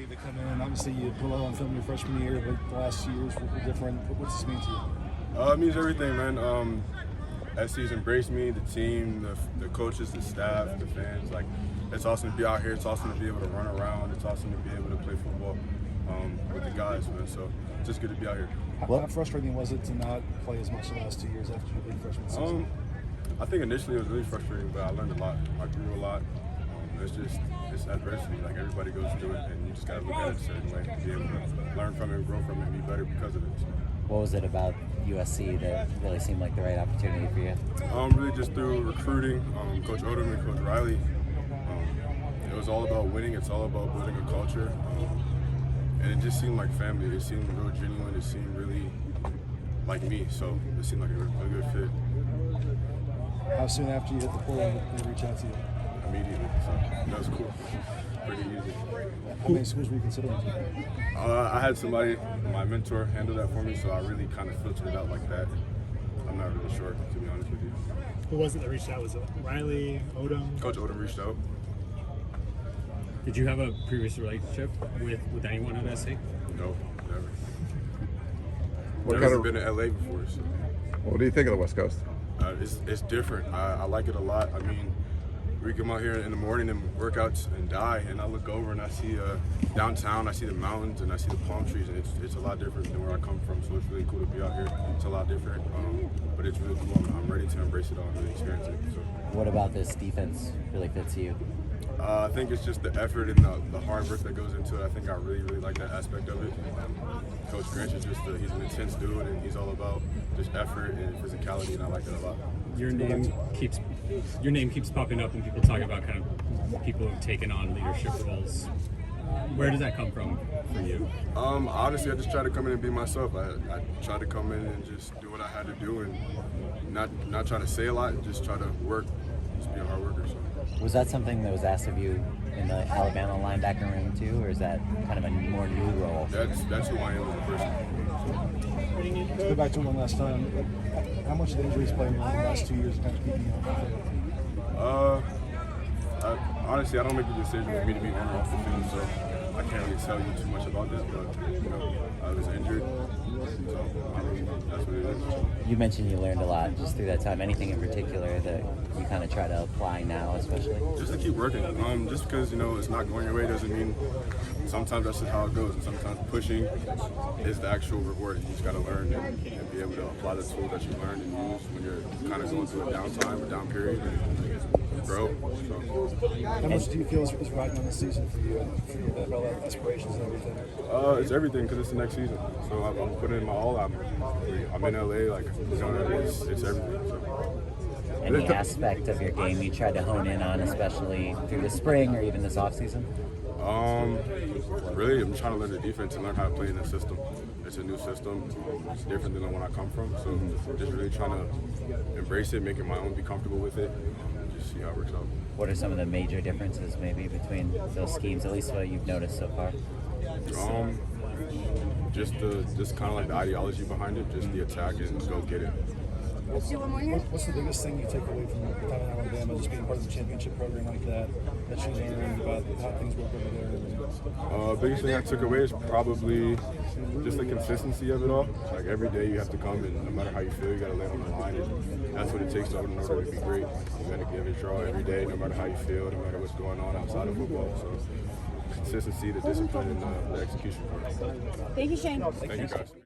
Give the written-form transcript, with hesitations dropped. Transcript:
opportunity to come in. Obviously, you put a lot on film your freshman year, but the last 2 years were different. What's this mean to you? It means everything, man. SC's embraced me, the team, the coaches, the staff, the fans. Like, it's awesome to be out here. It's awesome to be able to run around. It's awesome to be able to play football with the guys, man. So it's just good to be out here. How frustrating was it to not play as much the last 2 years after your big freshman season? I think initially it was really frustrating, but I learned a lot. I grew a lot. It's adversity. Like, everybody goes through it, and you just got to look at it a certain way to be able to learn from it, grow from it, and be better because of it. So. What was it about USC that really seemed like the right opportunity for you? Really just through recruiting, Coach Odom and Coach Riley. It was all about winning. It's all about building a culture. And it just seemed like family. It seemed real genuine. It seemed really like me. So it seemed like a good fit. How soon after you hit the portal did they reach out to you? Immediately. So that was cool. Pretty easy. How many schools were you considering? I had somebody, my mentor, handle that for me, so I really kind of filtered it out like that. I'm not really sure, to be honest with you. Who was it that reached out? Was it Riley, Odom? Coach Odom reached out. Did you have a previous relationship with anyone at SC? No, never. What Never kind of, been to LA before. So. what do you think of the West Coast? It's different. I like it a lot. I mean, we come out here in the morning and work out and die, and I look over and I see downtown, I see the mountains, and I see the palm trees, and it's a lot different than where I come from, so it's really cool to be out here. It's a lot different, but it's really cool. I'm ready to embrace it all and really experience it. So. What about this defense really fits you? I think it's just the effort and the hard work that goes into it. I think I really like that aspect of it. Coach Grinch is he's an intense dude, and he's all about just effort and physicality, and I like that a lot. Your name keeps popping up when people talk about kind of people who've taken on leadership roles. Where does that come from for you? Honestly, I just try to come in and be myself. I try to come in and just do what I had to do, and not try to say a lot, and just try to work, just be a hard worker. So. Was that something that was asked of you in the Alabama linebacker room too, or is that kind of a more new role? That's who I am as a person. Let's go back to one last time. How much of the injuries playing in the last 2 years kind of keeping you on? Honestly, I don't make the decision for me to be on or off the field, so I can't really tell you too much about this, but I was injured, so that's what it is. You mentioned you learned a lot just through that time. Anything in particular that you kind of try to apply now, especially? Just to keep working. Just because it's not going your way doesn't mean. Sometimes that's just how it goes, and sometimes pushing is the actual reward. You just got to learn and be able to apply the tools that you learned and use when you're kind of going through a downtime, a down period, and grow. So. How much do you feel is riding on the season for you and for your NFL aspirations and everything? It's everything because it's the next season. So I'm putting in my all. I'm in LA, it's everything. So. Any aspect of your game you tried to hone in on, especially through the spring or even this offseason? Really, I'm trying to learn the defense and learn how to play in the system. It's a new system. It's different than the one I come from. So just really trying to embrace it, make it my own, be comfortable with it, and just see how it works out. What are some of the major differences maybe between those schemes, at least what you've noticed so far? Just kind of like the ideology behind it, just the attack and go get it. What's the biggest thing you take away from your time in Alabama, just being part of the championship program like that you learned about how things work over there? Biggest thing I took away is probably just the consistency of it all. Like, every day you have to come, and no matter how you feel, you got to lay it on the line, and that's what it takes in order to be great. You got to give it a draw every day, no matter how you feel, no matter what's going on outside of football. So consistency, the discipline, and the execution part. Thank you, Shane. Thank you, guys.